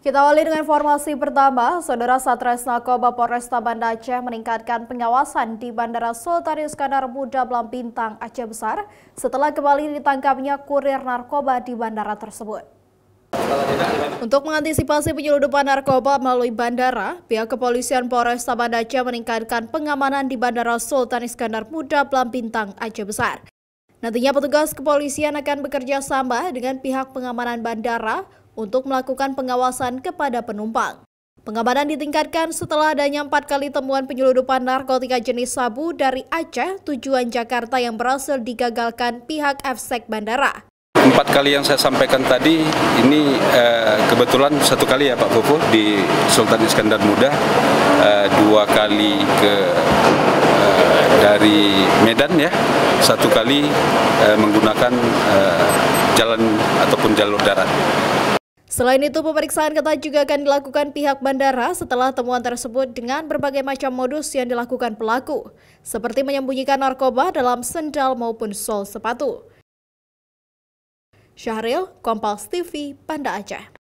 Kita awali dengan informasi pertama, Saudara Satres Narkoba Polresta Banda Aceh meningkatkan pengawasan di Bandara Sultan Iskandar Muda Belampintang, Aceh Besar setelah kembali ditangkapnya kurir narkoba di bandara tersebut. Untuk mengantisipasi penyeludupan narkoba melalui bandara, pihak kepolisian Polresta Banda Aceh meningkatkan pengamanan di Bandara Sultan Iskandar Muda Belampintang, Aceh Besar. Nantinya petugas kepolisian akan bekerja sama dengan pihak pengamanan bandara untuk melakukan pengawasan kepada penumpang. Pengamanan ditingkatkan setelah adanya 4 kali temuan penyeludupan narkotika jenis sabu dari Aceh tujuan Jakarta yang berhasil digagalkan pihak FSEC bandara. 4 kali yang saya sampaikan tadi ini kebetulan 1 kali ya Pak Popo di Sultan Iskandar Muda, 2 kali dari Medan ya, 1 kali menggunakan jalan ataupun jalur darat. Selain itu, pemeriksaan ketat juga akan dilakukan pihak bandara setelah temuan tersebut dengan berbagai macam modus yang dilakukan pelaku, seperti menyembunyikan narkoba dalam sendal maupun sol sepatu. Syahril, Kompas TV, Banda Aceh.